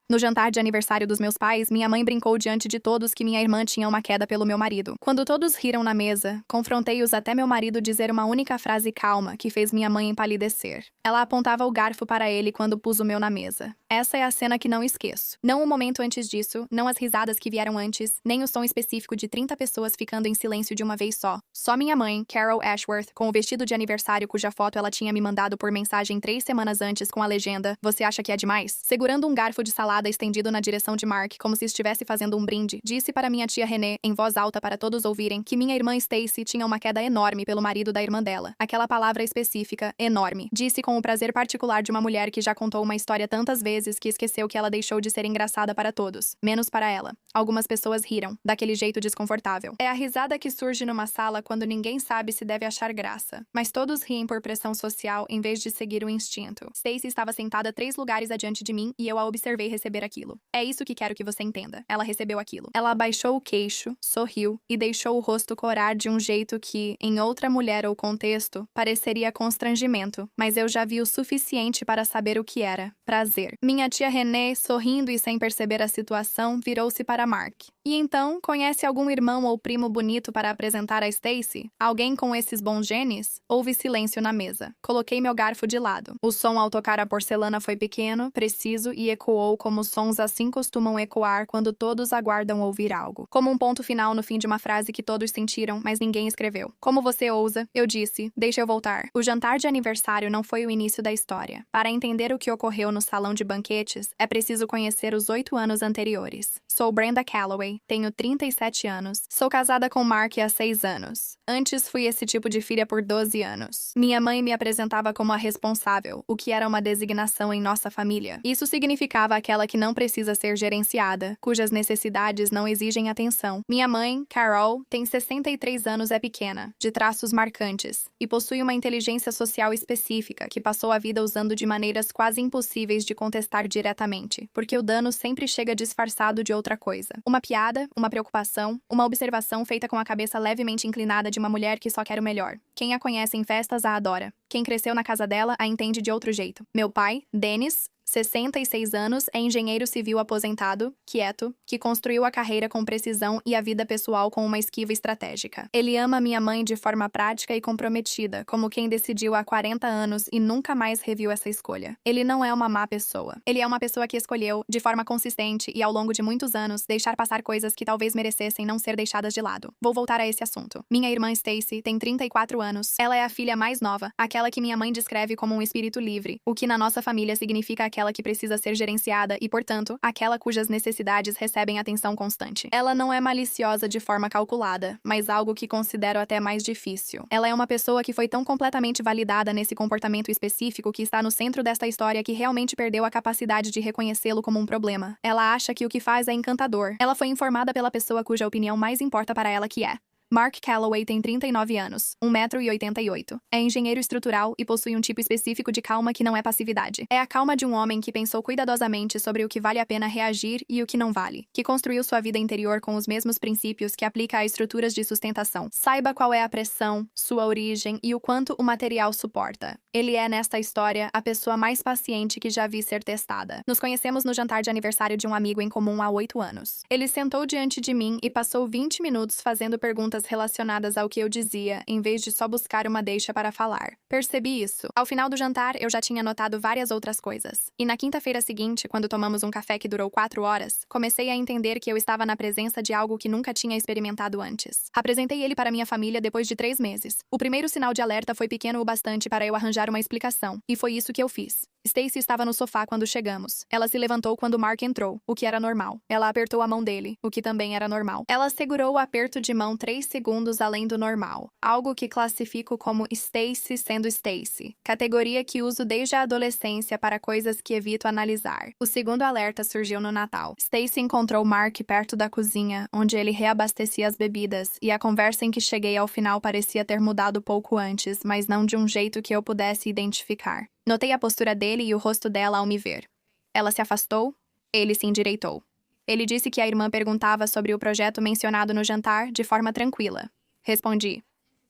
No jantar de aniversário dos meus pais, minha mãe brincou diante de todos que minha irmã tinha uma queda pelo meu marido. Quando todos riram na mesa, confrontei-os até meu marido dizer uma única frase calma que fez minha mãe empalidecer. Ela apontava o garfo para ele quando pus o meu na mesa. Essa é a cena que não esqueço. Não o momento antes disso, não as risadas que vieram antes, nem o som específico de 30 pessoas ficando em silêncio de uma vez só. Só minha mãe, Carol Ashworth, com o vestido de aniversário cuja foto ela tinha me mandado por mensagem 3 semanas antes com a legenda "Você acha que é demais?", segurando um garfo de salada estendido na direção de Mark, como se estivesse fazendo um brinde, disse para minha tia Renée, em voz alta para todos ouvirem, que minha irmã Stacy tinha uma queda enorme pelo marido da irmã dela. Aquela palavra específica, enorme. Disse com o prazer particular de uma mulher que já contou uma história tantas vezes que esqueceu que ela deixou de ser engraçada para todos, menos para ela. Algumas pessoas riram, daquele jeito desconfortável. É a risada que surge numa sala quando ninguém sabe se deve achar graça. Mas todos riem por pressão social em vez de seguir o instinto. Stacy estava sentada 3 lugares adiante de mim e eu a observei receber aquilo. É isso que quero que você entenda. Ela recebeu aquilo. Ela abaixou o queixo, sorriu e deixou o rosto corar de um jeito que, em outra mulher ou contexto, pareceria constrangimento, mas eu já vi o suficiente para saber o que era. Prazer. Minha tia Renée, sorrindo e sem perceber a situação, virou-se para Mark. E então, conhece algum irmão ou primo bonito para apresentar a Stacy? Alguém com esses bons genes? Houve silêncio na mesa. Coloquei meu garfo de lado. O som ao tocar a porcelana foi pequeno, preciso e ecoou como sons assim costumam ecoar quando todos aguardam ouvir algo. Como um ponto final no fim de uma frase que todos sentiram, mas ninguém escreveu. Como você ousa? Eu disse. Deixa eu voltar. O jantar de aniversário não foi o início da história. Para entender o que ocorreu no salão de banquetes, é preciso conhecer os 8 anos anteriores. Sou Brenda Calloway, tenho 37 anos. Sou casada com Mark há 6 anos. Antes fui esse tipo de filha por 12 anos. Minha mãe me apresentava como a responsável, o que era uma designação em nossa família. Isso significava aquela que não precisa ser gerenciada, cujas necessidades não exigem atenção. Minha mãe, Carol, tem 63 anos, é pequena, de traços marcantes, e possui uma inteligência social específica que passou a vida usando de maneiras quase impossíveis de contestar diretamente, porque o dano sempre chega disfarçado de outra coisa. Uma piada, uma preocupação, uma observação feita com a cabeça levemente inclinada de uma mulher que só quer o melhor. Quem a conhece em festas a adora. Quem cresceu na casa dela a entende de outro jeito. Meu pai, Dennis, 66 anos, é engenheiro civil aposentado, quieto, que construiu a carreira com precisão e a vida pessoal com uma esquiva estratégica. Ele ama minha mãe de forma prática e comprometida, como quem decidiu há 40 anos e nunca mais reviu essa escolha. Ele não é uma má pessoa. Ele é uma pessoa que escolheu, de forma consistente e ao longo de muitos anos, deixar passar coisas que talvez merecessem não ser deixadas de lado. Vou voltar a esse assunto. Minha irmã Stacy tem 34 anos. Ela é a filha mais nova, aquela que minha mãe descreve como um espírito livre, o que na nossa família significa aquela que precisa ser gerenciada e, portanto, aquela cujas necessidades recebem atenção constante. Ela não é maliciosa de forma calculada, mas algo que considero até mais difícil. Ela é uma pessoa que foi tão completamente validada nesse comportamento específico que está no centro desta história que realmente perdeu a capacidade de reconhecê-lo como um problema. Ela acha que o que faz é encantador. Ela foi informada pela pessoa cuja opinião mais importa para ela, que é Mark Calloway tem 39 anos, 1,88 m. É engenheiro estrutural e possui um tipo específico de calma que não é passividade. É a calma de um homem que pensou cuidadosamente sobre o que vale a pena reagir e o que não vale, que construiu sua vida interior com os mesmos princípios que aplica a estruturas de sustentação. Saiba qual é a pressão, sua origem e o quanto o material suporta. Ele é, nesta história, a pessoa mais paciente que já vi ser testada. Nos conhecemos no jantar de aniversário de um amigo em comum há 8 anos. Ele sentou diante de mim e passou 20 minutos fazendo perguntas relacionadas ao que eu dizia, em vez de só buscar uma deixa para falar. Percebi isso. Ao final do jantar, eu já tinha notado várias outras coisas. E na quinta-feira seguinte, quando tomamos um café que durou 4 horas, comecei a entender que eu estava na presença de algo que nunca tinha experimentado antes. Apresentei ele para minha família depois de 3 meses. O primeiro sinal de alerta foi pequeno o bastante para eu arranjar uma explicação, e foi isso que eu fiz. Stacy estava no sofá quando chegamos. Ela se levantou quando Mark entrou, o que era normal. Ela apertou a mão dele, o que também era normal. Ela segurou o aperto de mão 3 segundos além do normal, algo que classifico como Stacy sendo Stacy, categoria que uso desde a adolescência para coisas que evito analisar. O segundo alerta surgiu no Natal. Stacy encontrou Mark perto da cozinha, onde ele reabastecia as bebidas, e a conversa em que cheguei ao final parecia ter mudado pouco antes, mas não de um jeito que eu pudesse identificar. Notei a postura dele e o rosto dela ao me ver. Ela se afastou, ele se endireitou. Ele disse que a irmã perguntava sobre o projeto mencionado no jantar de forma tranquila. Respondi.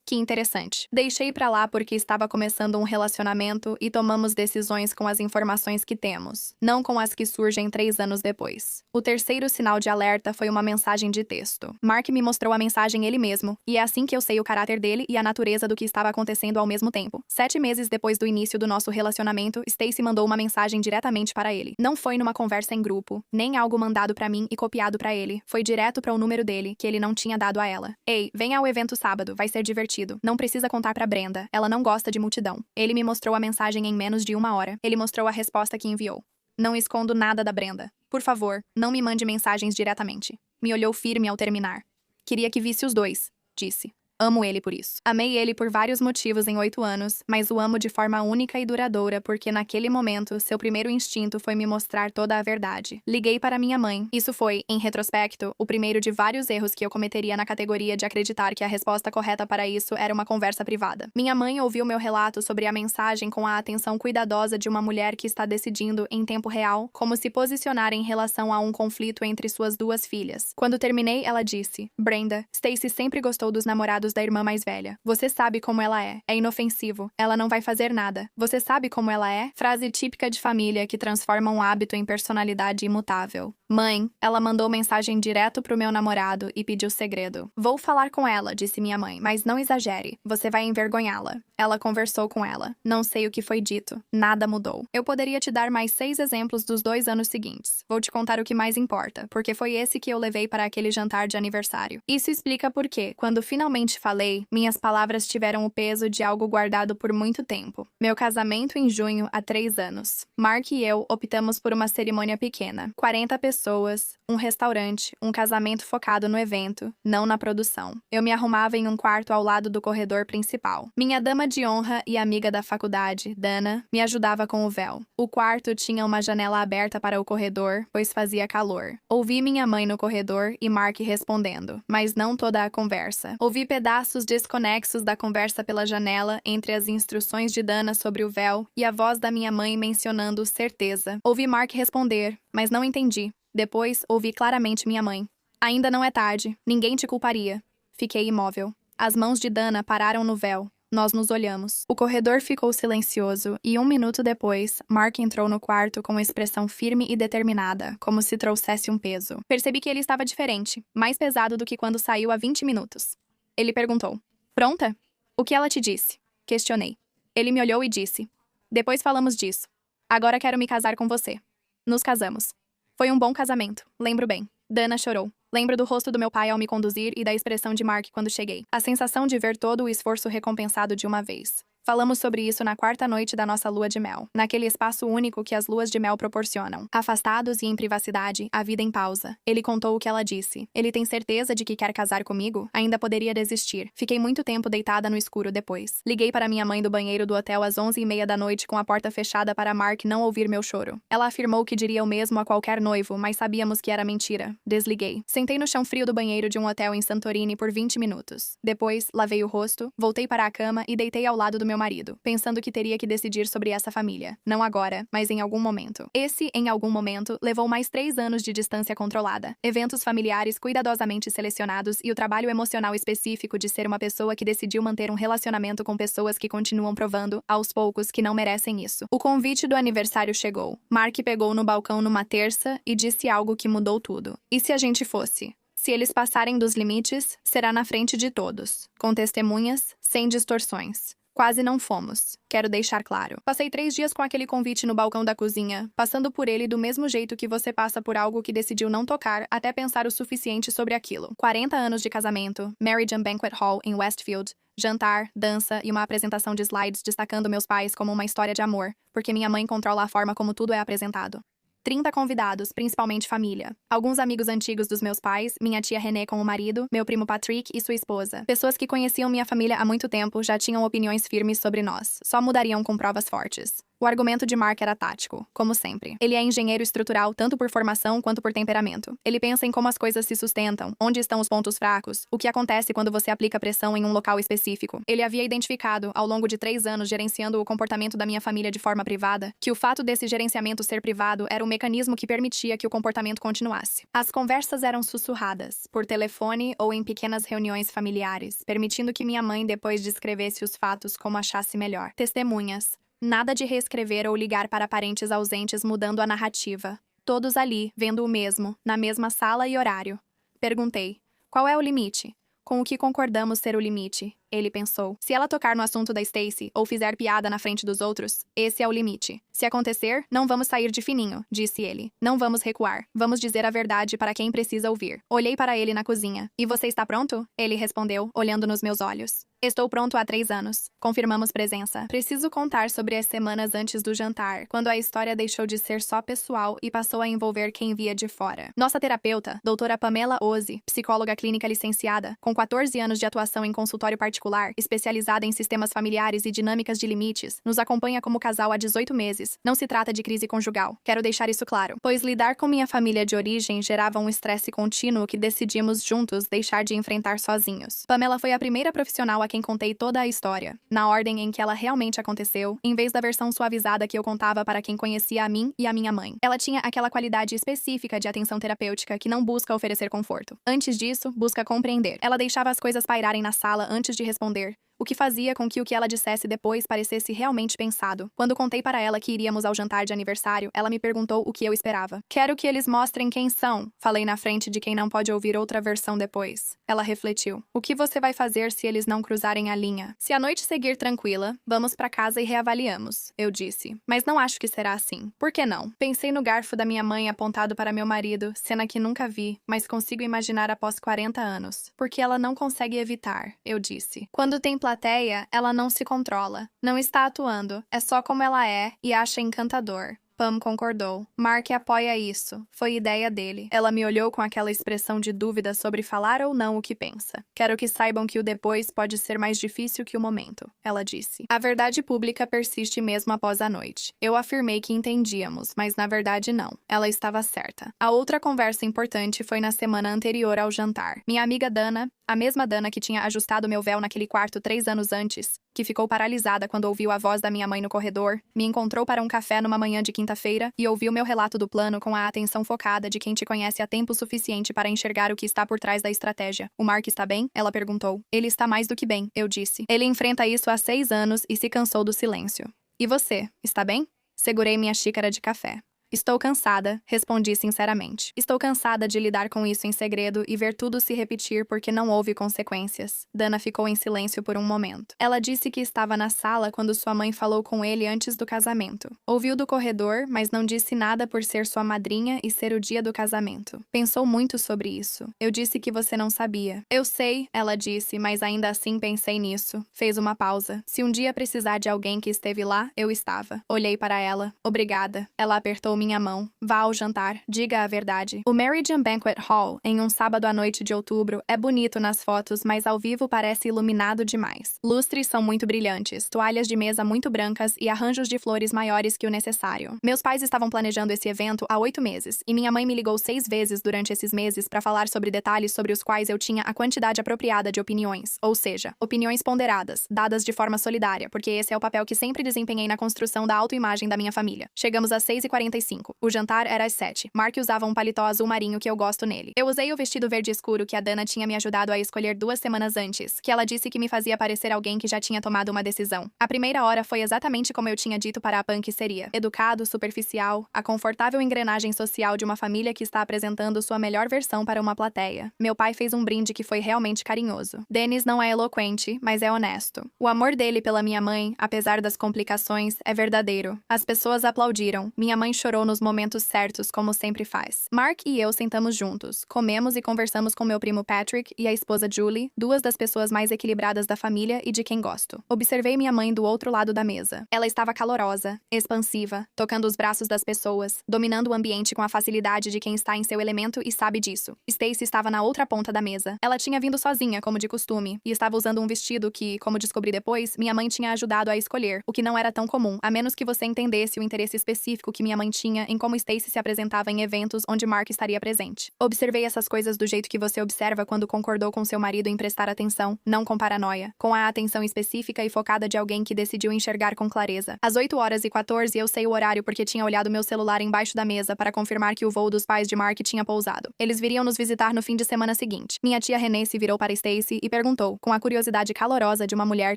Que interessante. Deixei pra lá porque estava começando um relacionamento e tomamos decisões com as informações que temos, não com as que surgem 3 anos depois. O terceiro sinal de alerta foi uma mensagem de texto. Mark me mostrou a mensagem ele mesmo, e é assim que eu sei o caráter dele e a natureza do que estava acontecendo ao mesmo tempo. 7 meses depois do início do nosso relacionamento, Stacy mandou uma mensagem diretamente para ele. Não foi numa conversa em grupo, nem algo mandado pra mim e copiado pra ele. Foi direto para o número dele, que ele não tinha dado a ela. Ei, venha ao evento sábado, vai ser divertido. Não precisa contar pra Brenda, ela não gosta de multidão. Ele me mostrou a mensagem em menos de 1 hora. Ele mostrou a resposta que enviou. Não escondo nada da Brenda. Por favor, não me mande mensagens diretamente. Me olhou firme ao terminar. Queria que visse os dois, disse. Amo ele por isso. Amei ele por vários motivos em 8 anos, mas o amo de forma única e duradoura porque naquele momento, seu primeiro instinto foi me mostrar toda a verdade. Liguei para minha mãe. Isso foi, em retrospecto, o primeiro de vários erros que eu cometeria na categoria de acreditar que a resposta correta para isso era uma conversa privada. Minha mãe ouviu meu relato sobre a mensagem com a atenção cuidadosa de uma mulher que está decidindo, em tempo real, como se posicionar em relação a um conflito entre suas 2 filhas. Quando terminei, ela disse: Brenda, Stacy sempre gostou dos namorados da irmã mais velha. Você sabe como ela é. É inofensivo. Ela não vai fazer nada. Você sabe como ela é? Frase típica de família que transforma um hábito em personalidade imutável. Mãe, ela mandou mensagem direto pro meu namorado e pediu segredo. Vou falar com ela, disse minha mãe, mas não exagere. Você vai envergonhá-la. Ela conversou com ela. Não sei o que foi dito. Nada mudou. Eu poderia te dar mais 6 exemplos dos 2 anos seguintes. Vou te contar o que mais importa, porque foi esse que eu levei para aquele jantar de aniversário. Isso explica por que, quando finalmente falei, minhas palavras tiveram o peso de algo guardado por muito tempo. Meu casamento em junho há 3 anos. Mark e eu optamos por uma cerimônia pequena. 40 pessoas, um restaurante, um casamento focado no evento, não na produção. Eu me arrumava em um quarto ao lado do corredor principal. Minha dama de honra e amiga da faculdade, Dana, me ajudava com o véu. O quarto tinha uma janela aberta para o corredor, pois fazia calor. Ouvi minha mãe no corredor e Mark respondendo, mas não toda a conversa. Ouvi pedaços desconexos da conversa pela janela entre as instruções de Dana sobre o véu e a voz da minha mãe mencionando certeza. Ouvi Mark responder, mas não entendi. Depois, ouvi claramente minha mãe. Ainda não é tarde. Ninguém te culparia. Fiquei imóvel. As mãos de Dana pararam no véu. Nós nos olhamos. O corredor ficou silencioso e 1 minuto depois, Mark entrou no quarto com expressão firme e determinada, como se trouxesse um peso. Percebi que ele estava diferente, mais pesado do que quando saiu há 20 minutos. Ele perguntou: Pronta? O que ela te disse? Questionei. Ele me olhou e disse: Depois falamos disso. Agora quero me casar com você. Nos casamos. Foi um bom casamento, lembro bem. Dana chorou. Lembro do rosto do meu pai ao me conduzir e da expressão de Mark quando cheguei. A sensação de ver todo o esforço recompensado de uma vez. Falamos sobre isso na 4ª noite da nossa lua de mel, naquele espaço único que as luas de mel proporcionam. Afastados e em privacidade, a vida em pausa. Ele contou o que ela disse. Ele tem certeza de que quer casar comigo? Ainda poderia desistir. Fiquei muito tempo deitada no escuro depois. Liguei para minha mãe do banheiro do hotel às 11h30 da noite com a porta fechada para Mark não ouvir meu choro. Ela afirmou que diria o mesmo a qualquer noivo, mas sabíamos que era mentira. Desliguei. Sentei no chão frio do banheiro de um hotel em Santorini por 20 minutos. Depois, lavei o rosto, voltei para a cama e deitei ao lado do meu marido, pensando que teria que decidir sobre essa família. Não agora, mas em algum momento. Esse, em algum momento, levou mais 3 anos de distância controlada, eventos familiares cuidadosamente selecionados e o trabalho emocional específico de ser uma pessoa que decidiu manter um relacionamento com pessoas que continuam provando, aos poucos, que não merecem isso. O convite do aniversário chegou. Mark pegou no balcão numa terça e disse algo que mudou tudo. E se a gente fosse? Se eles passarem dos limites, será na frente de todos, com testemunhas, sem distorções. Quase não fomos, quero deixar claro. Passei 3 dias com aquele convite no balcão da cozinha, passando por ele do mesmo jeito que você passa por algo que decidiu não tocar até pensar o suficiente sobre aquilo. 40 aanos de casamento, Meriden Banquet Hall em Westfield, jantar, dança e uma apresentação de slides destacando meus pais como uma história de amor, porque minha mãe controla a forma como tudo é apresentado. 30 convidados, principalmente família. Alguns amigos antigos dos meus pais, minha tia Renée com o marido, meu primo Patrick e sua esposa. Pessoas que conheciam minha família há muito tempo já tinham opiniões firmes sobre nós. Só mudariam com provas fortes. O argumento de Mark era tático, como sempre. Ele é engenheiro estrutural tanto por formação quanto por temperamento. Ele pensa em como as coisas se sustentam, onde estão os pontos fracos, o que acontece quando você aplica pressão em um local específico. Ele havia identificado, ao longo de 3 anos gerenciando o comportamento da minha família de forma privada, que o fato desse gerenciamento ser privado era um mecanismo que permitia que o comportamento continuasse. As conversas eram sussurradas, por telefone ou em pequenas reuniões familiares, permitindo que minha mãe depois descrevesse os fatos como achasse melhor. Testemunhas. Nada de reescrever ou ligar para parentes ausentes mudando a narrativa. Todos ali, vendo o mesmo, na mesma sala e horário. Perguntei: qual é o limite? Com o que concordamos ser o limite? Ele pensou. Se ela tocar no assunto da Stacy ou fizer piada na frente dos outros, esse é o limite. Se acontecer, não vamos sair de fininho, disse ele. Não vamos recuar. Vamos dizer a verdade para quem precisa ouvir. Olhei para ele na cozinha. E você está pronto? Ele respondeu, olhando nos meus olhos. Estou pronto há 3 anos. Confirmamos presença. Preciso contar sobre as semanas antes do jantar, quando a história deixou de ser só pessoal e passou a envolver quem via de fora. Nossa terapeuta, doutora Pamela Ozzi, psicóloga clínica licenciada, com 14 anos de atuação em consultório particular, especializada em sistemas familiares e dinâmicas de limites, nos acompanha como casal há 18 meses. Não se trata de crise conjugal. Quero deixar isso claro, pois lidar com minha família de origem gerava um estresse contínuo que decidimos juntos deixar de enfrentar sozinhos. Pamela foi a primeira profissional a quem contei toda a história, na ordem em que ela realmente aconteceu, em vez da versão suavizada que eu contava para quem conhecia a mim e a minha mãe. Ela tinha aquela qualidade específica de atenção terapêutica que não busca oferecer conforto. Antes disso, busca compreender. Ela deixava as coisas pairarem na sala antes de responder, o que fazia com que o que ela dissesse depois parecesse realmente pensado. Quando contei para ela que iríamos ao jantar de aniversário, ela me perguntou o que eu esperava. Quero que eles mostrem quem são, falei na frente de quem não pode ouvir outra versão depois. Ela refletiu. O que você vai fazer se eles não cruzarem a linha? Se a noite seguir tranquila, vamos para casa e reavaliamos, eu disse. Mas não acho que será assim. Por que não? Pensei no garfo da minha mãe apontado para meu marido, cena que nunca vi, mas consigo imaginar após 40 anos. Porque ela não consegue evitar, eu disse. Quando tem plateia, ela não se controla. Não está atuando, é só como ela é e acha encantador. Pam concordou. Mark apoia isso. Foi ideia dele. Ela me olhou com aquela expressão de dúvida sobre falar ou não o que pensa. Quero que saibam que o depois pode ser mais difícil que o momento, ela disse. A verdade pública persiste mesmo após a noite. Eu afirmei que entendíamos, mas na verdade não. Ela estava certa. A outra conversa importante foi na semana anterior ao jantar. Minha amiga Dana, a mesma Dana que tinha ajustado meu véu naquele quarto 3 anos antes, que ficou paralisada quando ouviu a voz da minha mãe no corredor, me encontrou para um café numa manhã de quinta-feira e ouviu meu relato do plano com a atenção focada de quem te conhece há tempo suficiente para enxergar o que está por trás da estratégia. O Mark está bem? Ela perguntou. Ele está mais do que bem, eu disse. Ele enfrenta isso há 6 anos e se cansou do silêncio. E você, está bem? Segurei minha xícara de café. Estou cansada, respondi sinceramente. Estou cansada de lidar com isso em segredo e ver tudo se repetir porque não houve consequências. Dana ficou em silêncio por um momento. Ela disse que estava na sala quando sua mãe falou com ele antes do casamento. Ouviu do corredor, mas não disse nada por ser sua madrinha e ser o dia do casamento. Pensou muito sobre isso. Eu disse que você não sabia. Eu sei, ela disse, mas ainda assim pensei nisso. Fez uma pausa. Se um dia precisar de alguém que esteve lá, eu estava. Olhei para ela. Obrigada. Ela apertou minha mão. Vá ao jantar. Diga a verdade. O Meridian Banquet Hall, em um sábado à noite de outubro, é bonito nas fotos, mas ao vivo parece iluminado demais. Lustres são muito brilhantes, toalhas de mesa muito brancas e arranjos de flores maiores que o necessário. Meus pais estavam planejando esse evento há 8 meses, e minha mãe me ligou 6 vezes durante esses meses para falar sobre detalhes sobre os quais eu tinha a quantidade apropriada de opiniões, ou seja, opiniões ponderadas, dadas de forma solidária, porque esse é o papel que sempre desempenhei na construção da autoimagem da minha família. Chegamos às 6h45. O jantar era às 7. Mark usava um paletó azul marinho que eu gosto nele. Eu usei o vestido verde escuro que a Dana tinha me ajudado a escolher 2 semanas antes, que ela disse que me fazia parecer alguém que já tinha tomado uma decisão. A primeira hora foi exatamente como eu tinha dito para a Pam que seria. Educado, superficial, a confortável engrenagem social de uma família que está apresentando sua melhor versão para uma plateia. Meu pai fez um brinde que foi realmente carinhoso. Dennis não é eloquente, mas é honesto. O amor dele pela minha mãe, apesar das complicações, é verdadeiro. As pessoas aplaudiram. Minha mãe chorou entrou nos momentos certos, como sempre faz. Mark e eu sentamos juntos, comemos e conversamos com meu primo Patrick e a esposa Julie, duas das pessoas mais equilibradas da família e de quem gosto. Observei minha mãe do outro lado da mesa. Ela estava calorosa, expansiva, tocando os braços das pessoas, dominando o ambiente com a facilidade de quem está em seu elemento e sabe disso. Stacy estava na outra ponta da mesa. Ela tinha vindo sozinha, como de costume, e estava usando um vestido que, como descobri depois, minha mãe tinha ajudado a escolher, o que não era tão comum, a menos que você entendesse o interesse específico que minha mãe tinha em como Stacy se apresentava em eventos onde Mark estaria presente. Observei essas coisas do jeito que você observa quando concordou com seu marido em prestar atenção, não com paranoia, com a atenção específica e focada de alguém que decidiu enxergar com clareza. Às 8h14 eu sei o horário porque tinha olhado meu celular embaixo da mesa para confirmar que o voo dos pais de Mark tinha pousado. Eles viriam nos visitar no fim de semana seguinte. Minha tia Renée se virou para Stacy e perguntou, com a curiosidade calorosa de uma mulher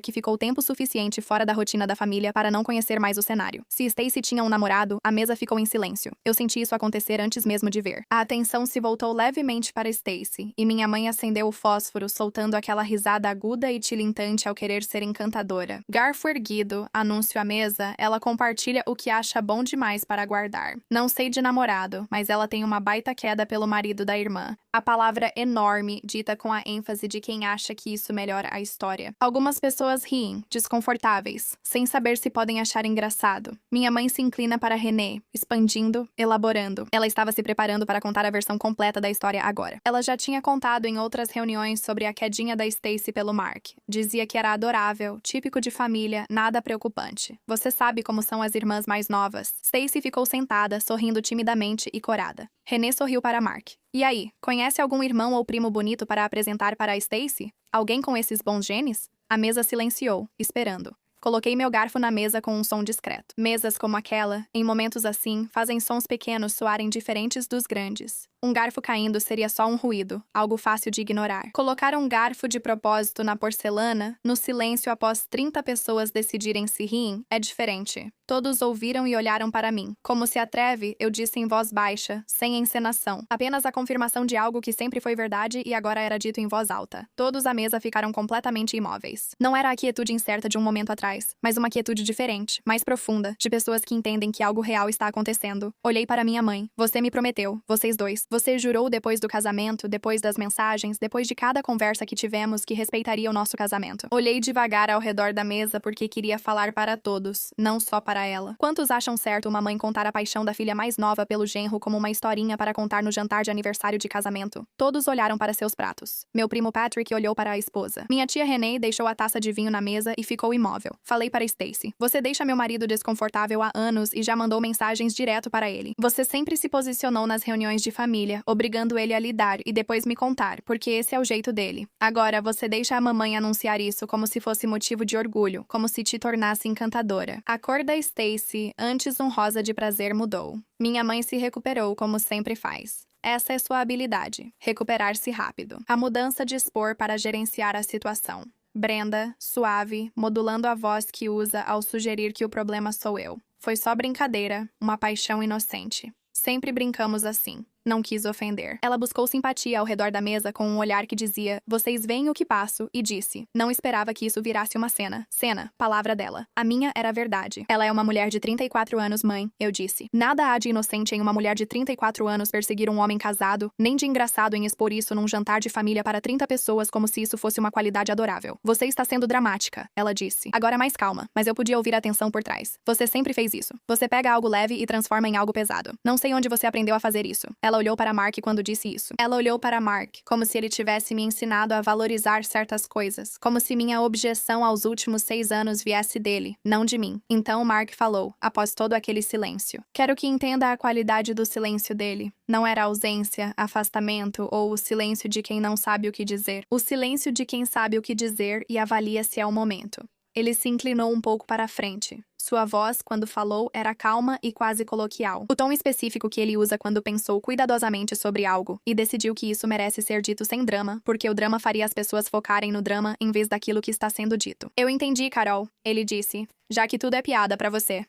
que ficou tempo suficiente fora da rotina da família para não conhecer mais o cenário. Se Stacy tinha um namorado, a mesa ficou em silêncio. Eu senti isso acontecer antes mesmo de ver. A atenção se voltou levemente para Stacy, e minha mãe acendeu o fósforo, soltando aquela risada aguda e tilintante ao querer ser encantadora. Garfo erguido, anúncio à mesa, ela compartilha o que acha bom demais para guardar. Não sei de namorado, mas ela tem uma baita queda pelo marido da irmã. A palavra enorme, dita com a ênfase de quem acha que isso melhora a história. Algumas pessoas riem, desconfortáveis, sem saber se podem achar engraçado. Minha mãe se inclina para Renée, expandindo, elaborando. Ela estava se preparando para contar a versão completa da história agora. Ela já tinha contado em outras reuniões sobre a quedinha da Stacy pelo Mark. Dizia que era adorável, típico de família, nada preocupante. Você sabe como são as irmãs mais novas. Stacy ficou sentada, sorrindo timidamente e corada. Renée sorriu para Mark. E aí, conhece algum irmão ou primo bonito para apresentar para a Stacy? Alguém com esses bons genes? A mesa silenciou, esperando. Coloquei meu garfo na mesa com um som discreto. Mesas como aquela, em momentos assim, fazem sons pequenos soarem diferentes dos grandes. Um garfo caindo seria só um ruído, algo fácil de ignorar. Colocar um garfo de propósito na porcelana, no silêncio após 30 pessoas decidirem se riem, é diferente. Todos ouviram e olharam para mim. Como se atreve, eu disse em voz baixa, sem encenação. Apenas a confirmação de algo que sempre foi verdade e agora era dito em voz alta. Todos à mesa ficaram completamente imóveis. Não era a quietude incerta de um momento atrás, mas uma quietude diferente, mais profunda, de pessoas que entendem que algo real está acontecendo. Olhei para minha mãe. Você me prometeu, vocês dois. Você jurou depois do casamento, depois das mensagens, depois de cada conversa que tivemos que respeitaria o nosso casamento. Olhei devagar ao redor da mesa porque queria falar para todos, não só para ela. Quantos acham certo uma mãe contar a paixão da filha mais nova pelo genro como uma historinha para contar no jantar de aniversário de casamento? Todos olharam para seus pratos. Meu primo Patrick olhou para a esposa. Minha tia Renée deixou a taça de vinho na mesa e ficou imóvel. Falei para Stacy. Você deixa meu marido desconfortável há anos e já mandou mensagens direto para ele. Você sempre se posicionou nas reuniões de família, obrigando ele a lidar e depois me contar, porque esse é o jeito dele. Agora, você deixa a mamãe anunciar isso como se fosse motivo de orgulho, como se te tornasse encantadora. A cor da Stacy, antes um rosa de prazer, mudou. Minha mãe se recuperou como sempre faz. Essa é sua habilidade, recuperar-se rápido. A mudança de expor para gerenciar a situação. Brenda, suave, modulando a voz que usa ao sugerir que o problema sou eu. Foi só brincadeira, uma paixão inocente. Sempre brincamos assim. Não quis ofender. Ela buscou simpatia ao redor da mesa com um olhar que dizia, vocês veem o que passo, e disse, não esperava que isso virasse uma cena. Cena, palavra dela. A minha era verdade. Ela é uma mulher de 34 anos, mãe, eu disse. Nada há de inocente em uma mulher de 34 anos perseguir um homem casado, nem de engraçado em expor isso num jantar de família para 30 pessoas como se isso fosse uma qualidade adorável. Você está sendo dramática, ela disse. Agora mais calma, mas eu podia ouvir a tensão por trás. Você sempre fez isso. Você pega algo leve e transforma em algo pesado. Não sei onde você aprendeu a fazer isso. Ela olhou para Mark quando disse isso. Ela olhou para Mark, como se ele tivesse me ensinado a valorizar certas coisas, como se minha objeção aos últimos 6 anos viesse dele, não de mim. Então Mark falou, após todo aquele silêncio. Quero que entenda a qualidade do silêncio dele. Não era ausência, afastamento ou o silêncio de quem não sabe o que dizer. O silêncio de quem sabe o que dizer e avalia se é o momento. Ele se inclinou um pouco para a frente. Sua voz, quando falou, era calma e quase coloquial. O tom específico que ele usa quando pensou cuidadosamente sobre algo e decidiu que isso merece ser dito sem drama, porque o drama faria as pessoas focarem no drama em vez daquilo que está sendo dito. Eu entendi, Carol, ele disse, já que tudo é piada pra você.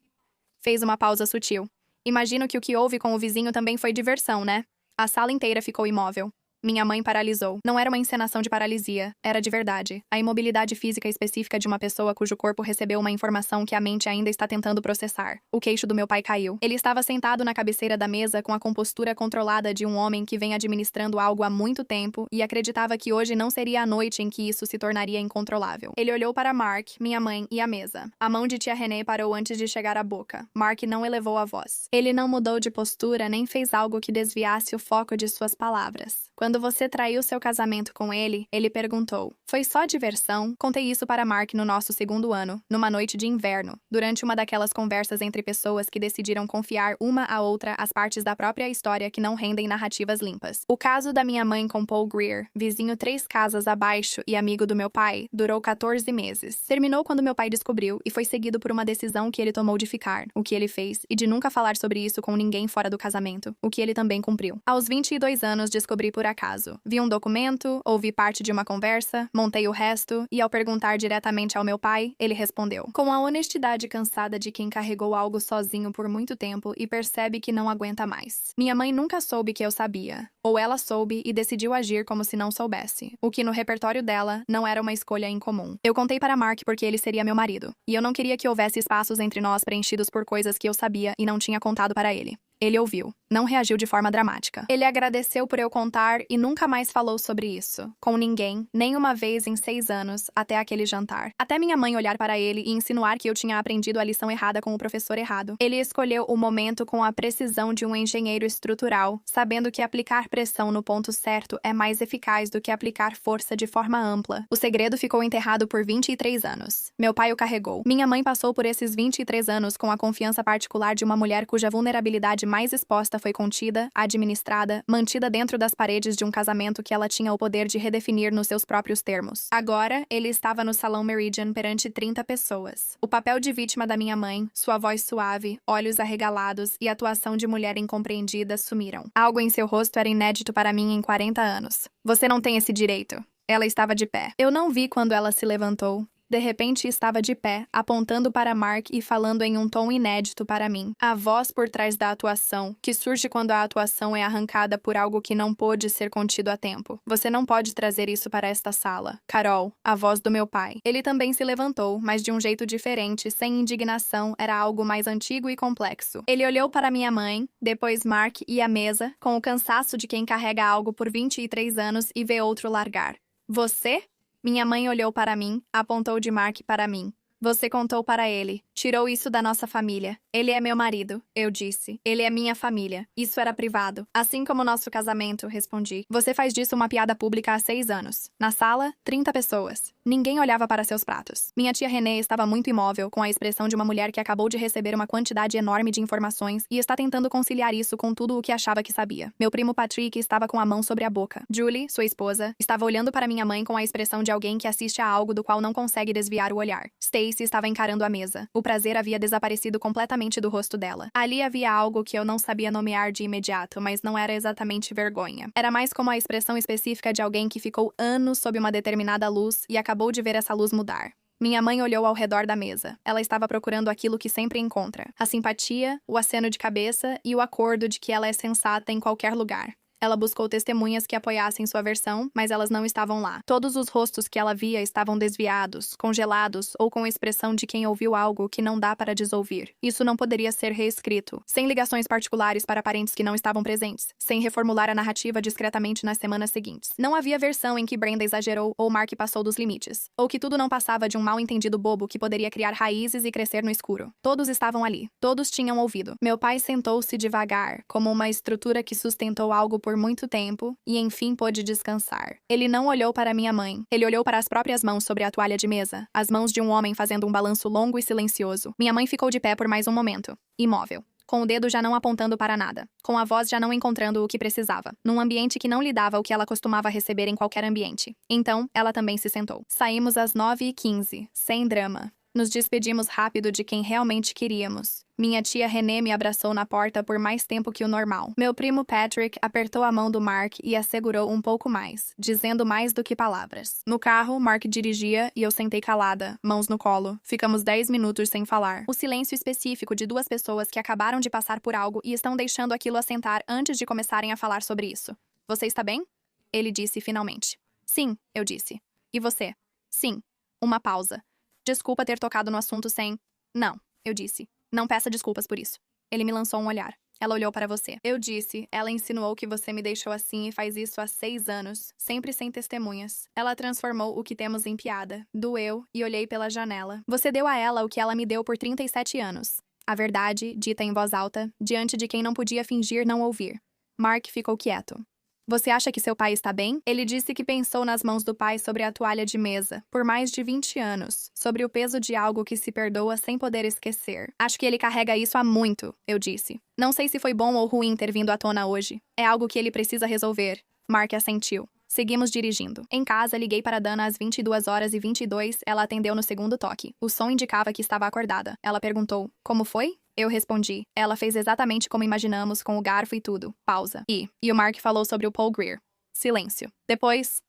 Fez uma pausa sutil. Imagino que o que houve com o vizinho também foi diversão, né? A sala inteira ficou imóvel. Minha mãe paralisou. Não era uma encenação de paralisia, era de verdade. A imobilidade física específica de uma pessoa cujo corpo recebeu uma informação que a mente ainda está tentando processar. O queixo do meu pai caiu. Ele estava sentado na cabeceira da mesa com a compostura controlada de um homem que vem administrando algo há muito tempo e acreditava que hoje não seria a noite em que isso se tornaria incontrolável. Ele olhou para Mark, minha mãe e a mesa. A mão de tia Renée parou antes de chegar à boca. Mark não elevou a voz. Ele não mudou de postura nem fez algo que desviasse o foco de suas palavras. Quando você traiu seu casamento com ele, ele perguntou. Foi só diversão? Contei isso para Mark no nosso segundo ano, numa noite de inverno, durante uma daquelas conversas entre pessoas que decidiram confiar uma à outra as partes da própria história que não rendem narrativas limpas. O caso da minha mãe com Paul Greer, vizinho 3 casas abaixo e amigo do meu pai, durou 14 meses. Terminou quando meu pai descobriu e foi seguido por uma decisão que ele tomou de ficar, o que ele fez, e de nunca falar sobre isso com ninguém fora do casamento, o que ele também cumpriu. Aos 22 anos, descobri por acaso. Vi um documento, ouvi parte de uma conversa, montei o resto, e ao perguntar diretamente ao meu pai, ele respondeu. Com a honestidade cansada de quem carregou algo sozinho por muito tempo e percebe que não aguenta mais. Minha mãe nunca soube que eu sabia. Ou ela soube e decidiu agir como se não soubesse, o que no repertório dela não era uma escolha incomum. Eu contei para Mark porque ele seria meu marido, e eu não queria que houvesse espaços entre nós preenchidos por coisas que eu sabia e não tinha contado para ele. Ele ouviu. Não reagiu de forma dramática. Ele agradeceu por eu contar e nunca mais falou sobre isso. Com ninguém, nem uma vez em 6 anos, até aquele jantar. Até minha mãe olhar para ele e insinuar que eu tinha aprendido a lição errada com o professor errado. Ele escolheu o momento com a precisão de um engenheiro estrutural, sabendo que aplicar pressão no ponto certo é mais eficaz do que aplicar força de forma ampla. O segredo ficou enterrado por 23 anos. Meu pai o carregou. Minha mãe passou por esses 23 anos com a confiança particular de uma mulher cuja vulnerabilidade mais exposta foi contida, administrada, mantida dentro das paredes de um casamento que ela tinha o poder de redefinir nos seus próprios termos. Agora, ele estava no Salão Meridian perante 30 pessoas. O papel de vítima da minha mãe, sua voz suave, olhos arregalados e atuação de mulher incompreendida sumiram. Algo em seu rosto era inédito para mim em 40 anos. Você não tem esse direito. Ela estava de pé. Eu não vi quando ela se levantou. De repente estava de pé, apontando para Mark e falando em um tom inédito para mim. A voz por trás da atuação, que surge quando a atuação é arrancada por algo que não pôde ser contido a tempo. Você não pode trazer isso para esta sala. Carol, a voz do meu pai. Ele também se levantou, mas de um jeito diferente, sem indignação, era algo mais antigo e complexo. Ele olhou para minha mãe, depois Mark e a mesa, com o cansaço de quem carrega algo por 23 anos e vê outro largar. Você? Minha mãe olhou para mim, apontou de Mark para mim. Você contou para ele. Tirou isso da nossa família. Ele é meu marido, eu disse. Ele é minha família. Isso era privado. Assim como nosso casamento, respondi. Você faz disso uma piada pública há 6 anos. Na sala, 30 pessoas. Ninguém olhava para seus pratos. Minha tia Renée estava muito imóvel, com a expressão de uma mulher que acabou de receber uma quantidade enorme de informações e está tentando conciliar isso com tudo o que achava que sabia. Meu primo Patrick estava com a mão sobre a boca. Julie, sua esposa, estava olhando para minha mãe com a expressão de alguém que assiste a algo do qual não consegue desviar o olhar. Stacy estava encarando a mesa. O prazer havia desaparecido completamente do rosto dela. Ali havia algo que eu não sabia nomear de imediato, mas não era exatamente vergonha. Era mais como a expressão específica de alguém que ficou anos sob uma determinada luz e acabou de ver essa luz mudar. Minha mãe olhou ao redor da mesa. Ela estava procurando aquilo que sempre encontra: a simpatia, o aceno de cabeça e o acordo de que ela é sensata em qualquer lugar. Ela buscou testemunhas que apoiassem sua versão, mas elas não estavam lá. Todos os rostos que ela via estavam desviados, congelados ou com a expressão de quem ouviu algo que não dá para desouvir. Isso não poderia ser reescrito, sem ligações particulares para parentes que não estavam presentes, sem reformular a narrativa discretamente nas semanas seguintes. Não havia versão em que Brenda exagerou ou Mark passou dos limites, ou que tudo não passava de um mal-entendido bobo que poderia criar raízes e crescer no escuro. Todos estavam ali. Todos tinham ouvido. Meu pai sentou-se devagar, como uma estrutura que sustentou algo por muito tempo, e enfim pôde descansar. Ele não olhou para minha mãe. Ele olhou para as próprias mãos sobre a toalha de mesa, as mãos de um homem fazendo um balanço longo e silencioso. Minha mãe ficou de pé por mais um momento, imóvel, com o dedo já não apontando para nada, com a voz já não encontrando o que precisava, num ambiente que não lhe dava o que ela costumava receber em qualquer ambiente. Então, ela também se sentou. Saímos às 9h15, sem drama. Nos despedimos rápido de quem realmente queríamos. Minha tia Renée me abraçou na porta por mais tempo que o normal. Meu primo Patrick apertou a mão do Mark e a segurou um pouco mais, dizendo mais do que palavras. No carro, Mark dirigia e eu sentei calada, mãos no colo. Ficamos 10 minutos sem falar. O silêncio específico de 2 pessoas que acabaram de passar por algo e estão deixando aquilo assentar antes de começarem a falar sobre isso. Você está bem? Ele disse finalmente. Sim, eu disse. E você? Sim. Uma pausa. Desculpa ter tocado no assunto sem... Não, eu disse. Não peça desculpas por isso. Ele me lançou um olhar. Ela olhou para você. Eu disse. Ela insinuou que você me deixou assim e faz isso há 6 anos, sempre sem testemunhas. Ela transformou o que temos em piada. Doeu e olhei pela janela. Você deu a ela o que ela me deu por 37 anos. A verdade, dita em voz alta, diante de quem não podia fingir não ouvir. Mark ficou quieto. Você acha que seu pai está bem? Ele disse que pensou nas mãos do pai sobre a toalha de mesa, por mais de 20 anos, sobre o peso de algo que se perdoa sem poder esquecer. Acho que ele carrega isso há muito, eu disse. Não sei se foi bom ou ruim ter vindo à tona hoje. É algo que ele precisa resolver. Mark assentiu. Seguimos dirigindo. Em casa, liguei para Dana às 22h22, ela atendeu no segundo toque. O som indicava que estava acordada. Ela perguntou, como foi? Eu respondi. Ela fez exatamente como imaginamos, com o garfo e tudo. Pausa. E o Mark falou sobre o Paul Greer. Silêncio. Depois,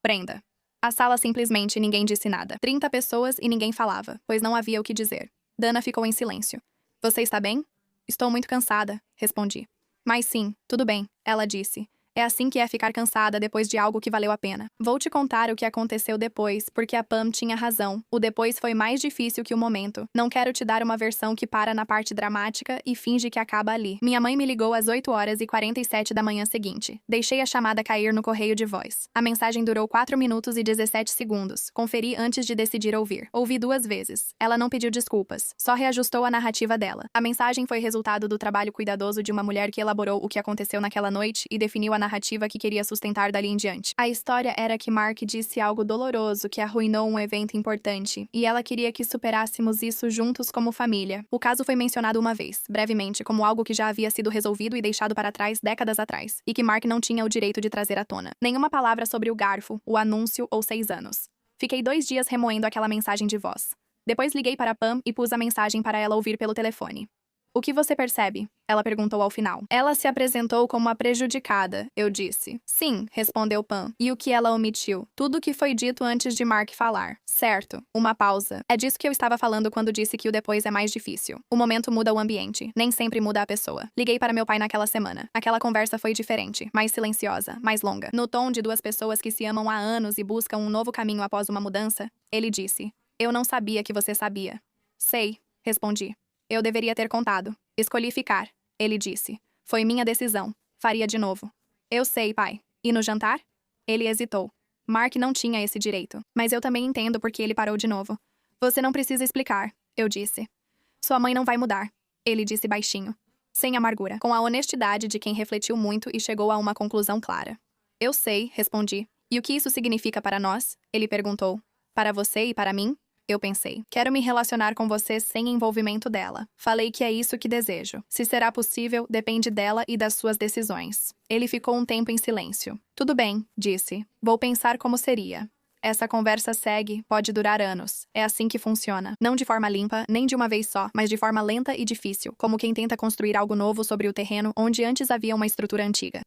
Brenda. A sala simplesmente ninguém disse nada. 30 pessoas e ninguém falava, pois não havia o que dizer. Dana ficou em silêncio. Você está bem? Estou muito cansada, respondi. Mas sim, tudo bem, ela disse. É assim que é ficar cansada depois de algo que valeu a pena. Vou te contar o que aconteceu depois, porque a Pam tinha razão. O depois foi mais difícil que o momento. Não quero te dar uma versão que para na parte dramática e finge que acaba ali. Minha mãe me ligou às 8h47 da manhã seguinte. Deixei a chamada cair no correio de voz. A mensagem durou 4 minutos e 17 segundos. Conferi antes de decidir ouvir. Ouvi 2 vezes. Ela não pediu desculpas. Só reajustou a narrativa dela. A mensagem foi resultado do trabalho cuidadoso de uma mulher que elaborou o que aconteceu naquela noite e definiu a narrativa que queria sustentar dali em diante. A história era que Mark disse algo doloroso que arruinou um evento importante, e ela queria que superássemos isso juntos como família. O caso foi mencionado uma vez, brevemente, como algo que já havia sido resolvido e deixado para trás décadas atrás, e que Mark não tinha o direito de trazer à tona. Nenhuma palavra sobre o garfo, o anúncio ou 6 anos. Fiquei 2 dias remoendo aquela mensagem de voz. Depois liguei para Pam e pus a mensagem para ela ouvir pelo telefone. O que você percebe? Ela perguntou ao final. Ela se apresentou como a prejudicada, eu disse. Sim, respondeu Pam. E o que ela omitiu? Tudo o que foi dito antes de Mark falar. Certo. Uma pausa. É disso que eu estava falando quando disse que o depois é mais difícil. O momento muda o ambiente. Nem sempre muda a pessoa. Liguei para meu pai naquela semana. Aquela conversa foi diferente. Mais silenciosa. Mais longa. No tom de 2 pessoas que se amam há anos e buscam um novo caminho após uma mudança, ele disse. Eu não sabia que você sabia. Sei, respondi. Eu deveria ter contado. Escolhi ficar, ele disse. Foi minha decisão. Faria de novo. Eu sei, pai. E no jantar? Ele hesitou. Mark não tinha esse direito. Mas eu também entendo por que ele parou de novo. Você não precisa explicar, eu disse. Sua mãe não vai mudar, ele disse baixinho. Sem amargura, com a honestidade de quem refletiu muito e chegou a uma conclusão clara. Eu sei, respondi. E o que isso significa para nós? Ele perguntou. Para você e para mim? Eu pensei. Quero me relacionar com você sem envolvimento dela. Falei que é isso que desejo. Se será possível, depende dela e das suas decisões. Ele ficou um tempo em silêncio. Tudo bem, disse. Vou pensar como seria. Essa conversa segue, pode durar anos. É assim que funciona. Não de forma limpa, nem de uma vez só, mas de forma lenta e difícil, como quem tenta construir algo novo sobre o terreno onde antes havia uma estrutura antiga.